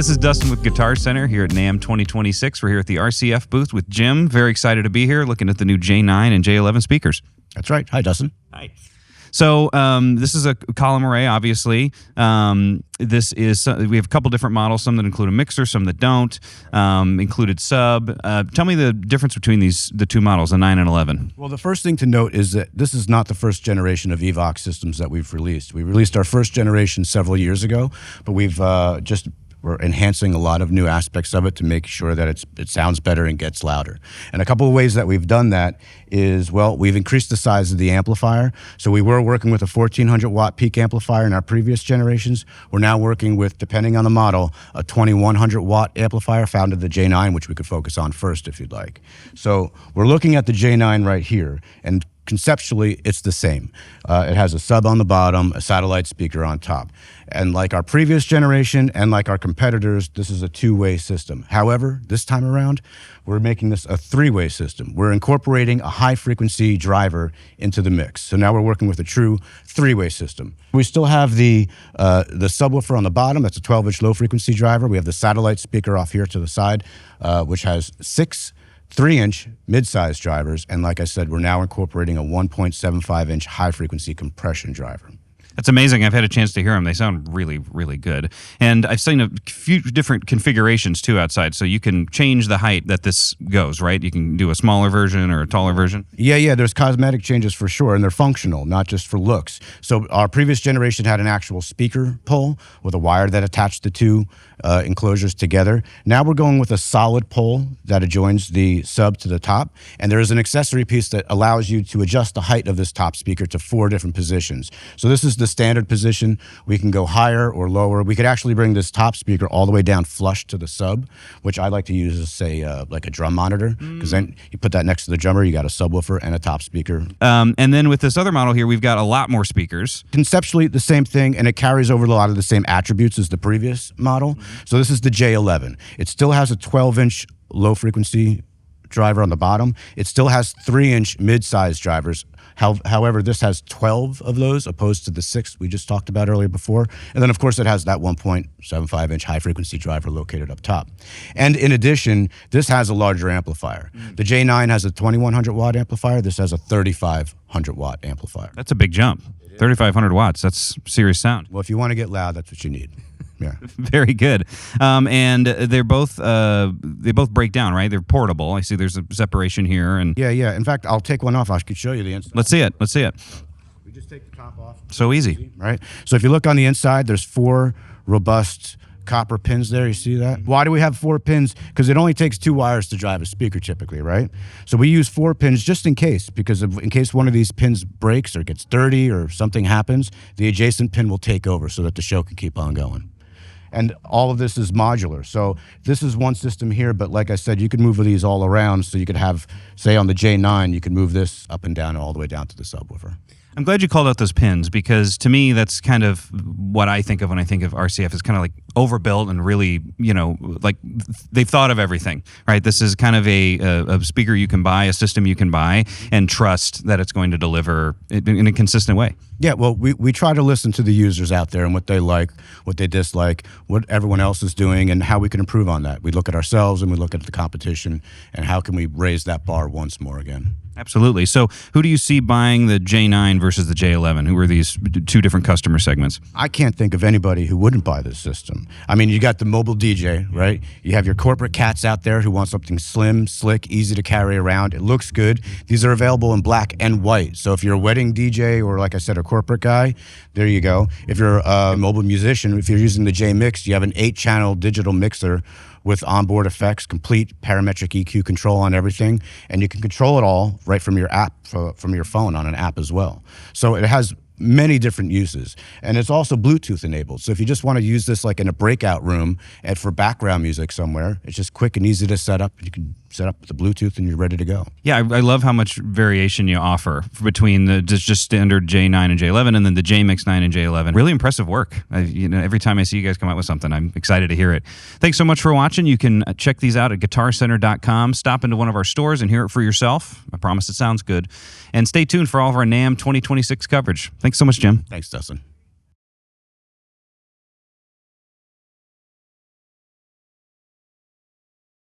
this is Dustin with Guitar Center here at NAMM 2026. We're here at the RCF booth with Jim. Very excited to be here, looking at the new J9 and J11 speakers. That's right. Hi, Dustin. Hi. So this is a column array, obviously. This is we have a couple different models, some that include a mixer, some that don't. Included sub. Tell me the difference between the two models, the 9 and 11. Well, the first thing to note is that this is not the first generation of EVOX systems that we've released. We released our first generation several years ago, but we're enhancing a lot of new aspects of it to make sure that it sounds better and gets louder. And a couple of ways that we've done that is, well, we've increased the size of the amplifier. So we were working with a 1400 watt peak amplifier in our previous generations. We're now working with, depending on the model, a 2100 watt amplifier found in the J9, which we could focus on first if you'd like. So we're looking at the J9 right here, and conceptually, it's the same. It has a sub on the bottom, a satellite speaker on top. And like our previous generation and like our competitors, this is a two-way system. However, this time around, we're making this a three-way system. We're incorporating a high-frequency driver into the mix. So now we're working with a true three-way system. We still have the subwoofer on the bottom. That's a 12-inch low-frequency driver. We have the satellite speaker off here to the side, which has 6 3-inch mid-size drivers, and like I said, we're now incorporating a 1.75-inch high-frequency compression driver. That's amazing. I've had a chance to hear them. They sound really, really good. And I've seen a few different configurations, too, outside. So you can change the height that this goes, right? You can do a smaller version or a taller version? Yeah. There's cosmetic changes for sure, and they're functional, not just for looks. So our previous generation had an actual speaker pole with a wire that attached the two enclosures together. Now we're going with a solid pole that adjoins the sub to the top, and there is an accessory piece that allows you to adjust the height of this top speaker to 4 different positions. So this is the standard position. We can go higher or lower. We could actually bring this top speaker all the way down flush to the sub, which I like to use as, say, like a drum monitor, because then you put that next to the drummer, you got a subwoofer and a top speaker. And then with this other model here, we've got a lot more speakers. Conceptually, the same thing, and it carries over a lot of the same attributes as the previous model. So this is the J11. It still has a 12-inch low-frequency driver on the bottom. It still has 3-inch mid-size drivers. However, this has 12 of those opposed to the 6 we just talked about earlier before. And then, of course, it has that 1.75-inch high-frequency driver located up top. And in addition, this has a larger amplifier. The J9 has a 2100 watt amplifier. This has a 3500 watt amplifier. That's a big jump. 3,500 watts. That's serious sound. Well, if you want to get loud, that's what you need. Yeah. Very good. And they both break down, right? They're portable. I see there's a separation here. And Yeah. In fact, I'll take one off. I could show you the inside. Let's see it. We just take the top off. So easy. Right? So if you look on the inside, there's 4 robust copper pins there. You see that? Why do we have 4 pins? Because it only takes 2 wires to drive a speaker typically, right? So we use 4 pins just in case, because in case one of these pins breaks or gets dirty or something happens, the adjacent pin will take over so that the show can keep on going. And all of this is modular. So this is one system here, but like I said, you could move these all around. So you could have, say on the J9, you could move this up and down all the way down to the subwoofer. I'm glad you called out those pins, because to me, that's kind of what I think of when I think of RCF, is kind of like overbuilt and really, like they've thought of everything, right? This is kind of a speaker you can buy, a system you can buy, and trust that it's going to deliver in a consistent way. Yeah, well, we try to listen to the users out there and what they like, what they dislike, what everyone else is doing, and how we can improve on that. We look at ourselves and we look at the competition, and how can we raise that bar once more again. Absolutely. So who do you see buying the J9 versus the J11? Who are these 2 different customer segments? I can't think of anybody who wouldn't buy this system. I mean, you got the mobile DJ, right? You have your corporate cats out there who want something slim, slick, easy to carry around. It looks good. These are available in black and white. So if you're a wedding DJ or, like I said, a corporate guy, there you go. If you're a mobile musician, if you're using the JMIX, you have an 8-channel digital mixer with onboard effects, complete parametric EQ control on everything, and you can control it all right from your app, from your phone on an app as well. So it has many different uses, and it's also Bluetooth enabled. So if you just want to use this like in a breakout room and for background music somewhere, it's just quick and easy to set up. You can set up the Bluetooth and you're ready to go. Yeah, I love how much variation you offer between the just standard J9 and J11 and then the JMIX-9 and J11. Really impressive work. Every time I see you guys come out with something, I'm excited to hear it. Thanks so much for watching. You can check these out at guitarcenter.com. Stop into one of our stores and hear it for yourself. I promise it sounds good. And stay tuned for all of our NAMM 2026 coverage. Thanks so much, Jim. Thanks, Dustin.